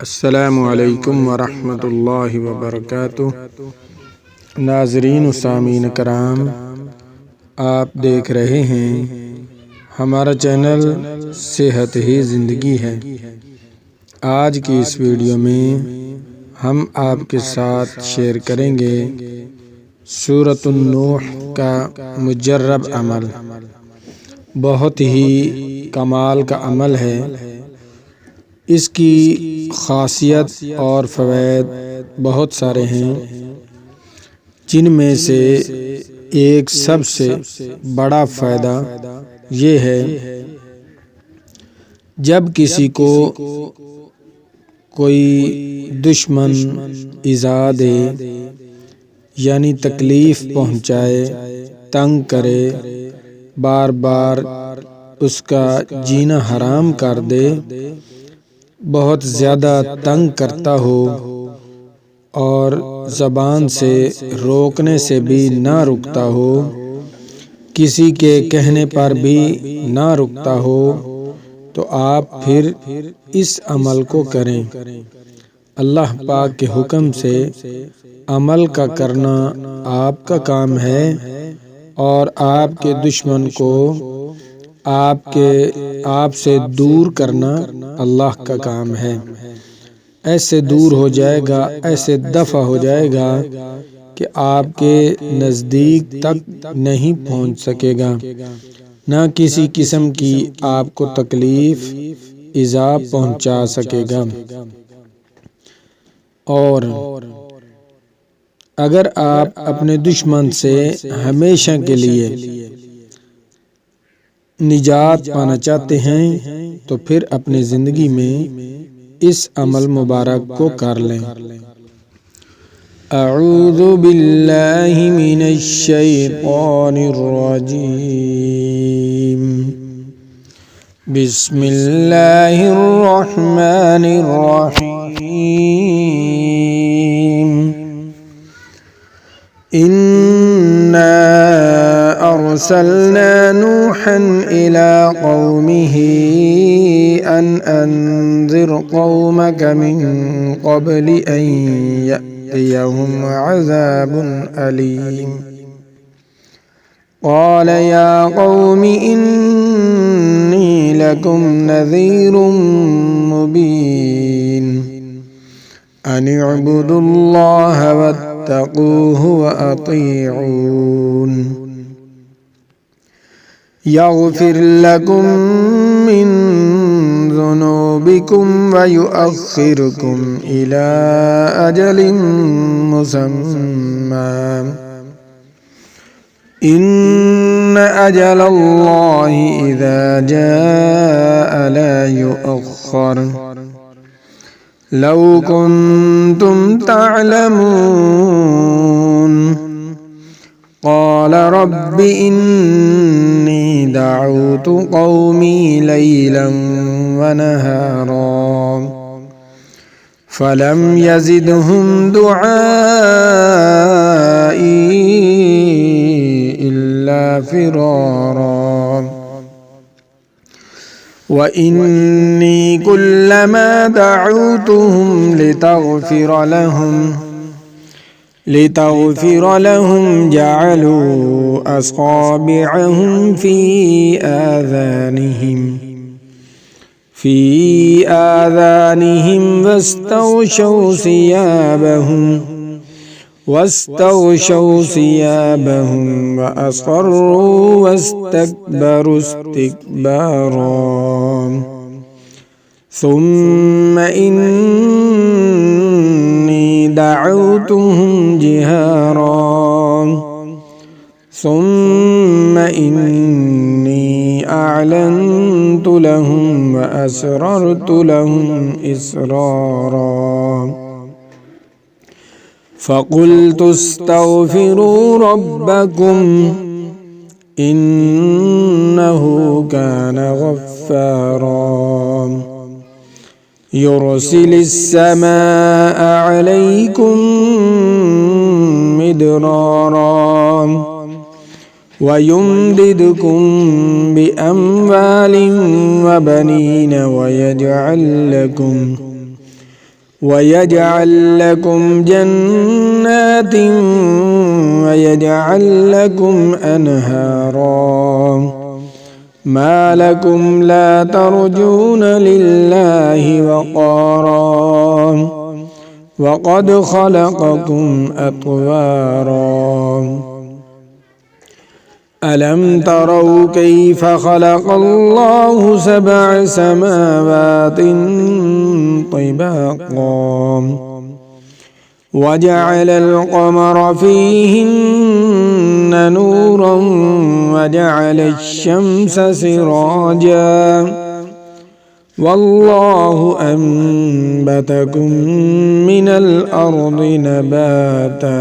السلام علیکم ورحمۃ اللہ وبرکاتہ۔ ناظرین و سامعین کرام، آپ دیکھ رہے ہیں ہمارا چینل صحت ہی زندگی ہے۔ آج کی اس ویڈیو میں ہم آپ کے ساتھ شیئر کریں گے سورۃ النوح کا مجرب عمل۔ بہت ہی کمال کا عمل ہے۔ اس کی خاصیت اور فوائد بہت سارے ہیں، جن میں سے ایک سب سے بڑا فائدہ یہ ہے، جب کسی کو کوئی دشمن ایذا دے یعنی تکلیف پہنچائے، تنگ کرے، بار بار اس کا جینا حرام کر دے، بہت زیادہ تنگ کرتا ہو اور زبان سے روکنے سے بھی نہ رکتا ہو، کسی کے کہنے پر بھی نہ رکتا ہو، تو آپ پھر اس عمل کو کریں۔ اللہ پاک کے حکم سے عمل کا کرنا آپ کا کام ہے، اور آپ کے دشمن کو آپ سے دور کرنا اللہ کا کام ہے۔ ایسے دور ہو جائے گا، ایسے دفع ہو جائے گا کہ آپ کے نزدیک تک نہیں پہنچ سکے گا، نہ کسی قسم کی آپ کو تکلیف ایذا پہنچا سکے گا۔ اور اگر آپ اپنے دشمن سے ہمیشہ کے لیے نجات پانا چاہتے ہیں تو پھر اپنی زندگی میں اس عمل مبارک کو کر لیں۔ اعوذ باللہ من الشیطان الرجیم، بسم اللہ الرحمن الرحیم۔ أرسلنا نوحا إلى قومه أن أنذر قومك من قبل أن يأتيهم عذاب أليم قال يا قوم إني لكم نذير مبين أن اعبدوا الله واتقوه وأطيعون يغفر لكم من ذنوبكم ويؤخركم إلى أجل مسمى إن أجل الله إذا جاء لا يؤخر لو كنتم تعلمون قال رب إني دعوت قومي ليلا ونهارا فلم يزدهم دعائي إلا فرارا وإني كلما دعوتهم لتغفر لهم جعلوا أصابعهم في آذانهم واستغشوا ثيابهم وأصروا واستكبروا استكبارا ثم إني دعوتهم جهارا ثم إني أعلنت لهم وأسررت لهم إسرارا فقلت استغفروا ربكم إنه كان غفارا يرسل السماء عليكم مدرارا ويمددكم بأموال وبنين वयजअल लकुम जन्नातिन वयजअल लकुम अनहारा मा लकुम ला तर्जून लिल्लाहि वक़ारा वक़द ख़लक़कुम अत्वारा अलम तरौ कैफ़ ख़लक़ल्लाहु सबअ समावातिन तिबाक़ा वजअलल क़मर फ़ीहिन्ना नूरन वजअलश शम्स सिराजा वल्लाहु अंबतकुम मिनल अर्दि नबाता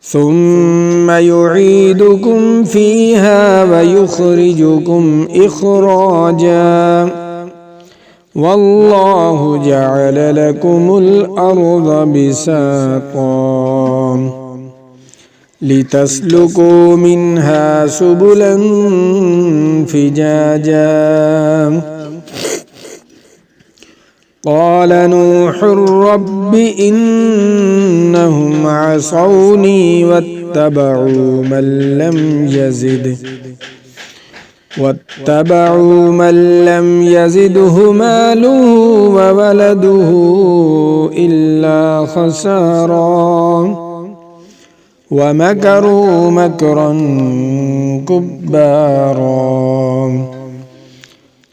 सुम्मा युईदुकुम फ़ीहा वयुख़रिजुकुम इख़राजा वल्लाहु जअल लकुमुल अर्द बिसाता लितस्लुकू मिन्हा सुबुलन फ़िजाजा क़ाल नूहुर रब्बि इन्नहुम असौनी वत्तबअू मन लम यज़िदहु मालुहु व वलदुहु इल्ला ख़सारा व मकरू मकरन कुब्बारा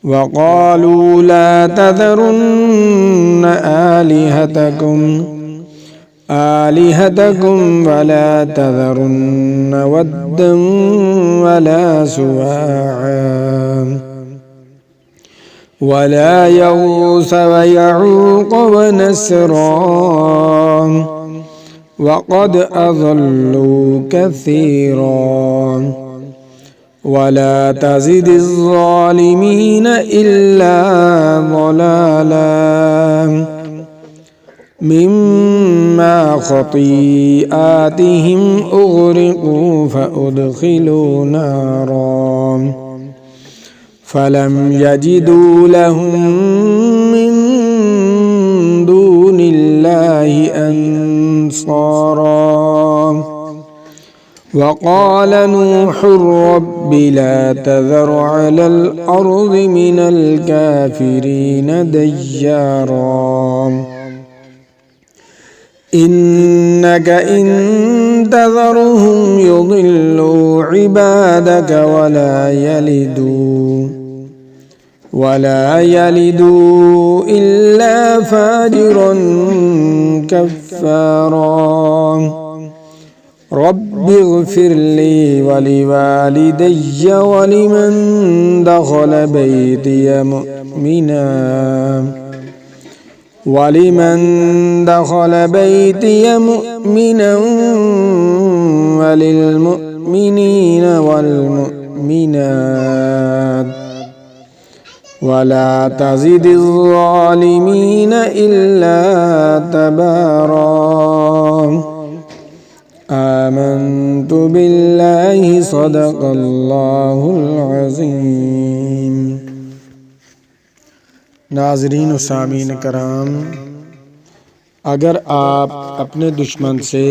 वक़ालू ला तज़रुन्न आलिहतकुम वला तज़रुन्न वद्दन वला सुवाआ वला यग़ूस वयऊक़ वनस्रा वक़द अज़ल्लू कसीरा वला तज़िदिज़्ज़ालिमीन इल्ला ज़लाला मिम्मा ख़तीआतिहिम उग़रिक़ू फ़उद्ख़िलू नारा फ़लम यजिदू लहुम मिन दूनिल्लाहि अंसारा वक़ाल नूहुर रब्बि ला तज़र अलल अर्दि मिनल काफ़िरीन दय्यारा इन्नक इन तज़रहुम युदिल्लू इबादक वला यलिदू इल्ला फ़ाजिरन कफ़्फ़ारा रब्बिग़फ़िर ली वलिवालिदैय वलिमन दख़ल बैतिय मुअमिना वलिलमुअमिनीन वल्मुअमिनात वला तज़िदिज़्ज़ालिमीन इल्ला तबारा आमन्तु बिल्लाहि सदक़ल्लाहुल अज़ीम। नाज़रीन व सामीन कराम, अगर आप अपने दुश्मन से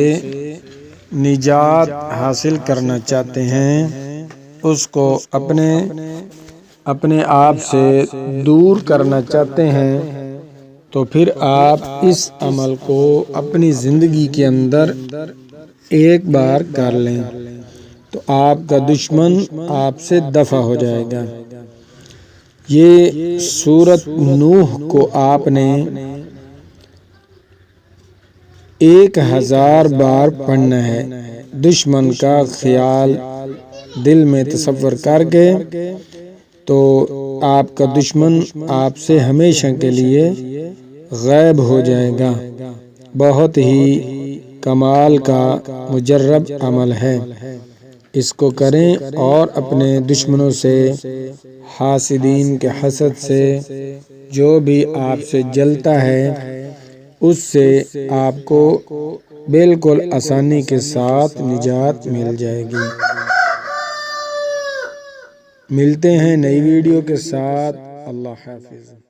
निजात हासिल करना चाहते हैं, उसको अपने आप से दूर करना चाहते हैं, तो फिर आप इस अमल को अपनी ज़िंदगी के अंदर एक बार कर लें तो आपका दुश्मन आपसे दफ़ा हो जाएगा। ये सूरत नूह को आपने 1000 बार पढ़ना है। दुश्मन का ख्याल दिल में तसव्वुर करके तो आपका दुश्मन आपसे हमेशा के लिए गायब हो जाएगा। बहुत ही कमाल का मुजर्रब अमल है। इसको करें और अपने दुश्मनों से, हासिदीन के हसद से, जो भी आपसे जलता है उससे आपको बिल्कुल आसानी के साथ निजात मिल जाएगी। मिलते हैं नई वीडियो के साथ। अल्लाह हाफ़िज़।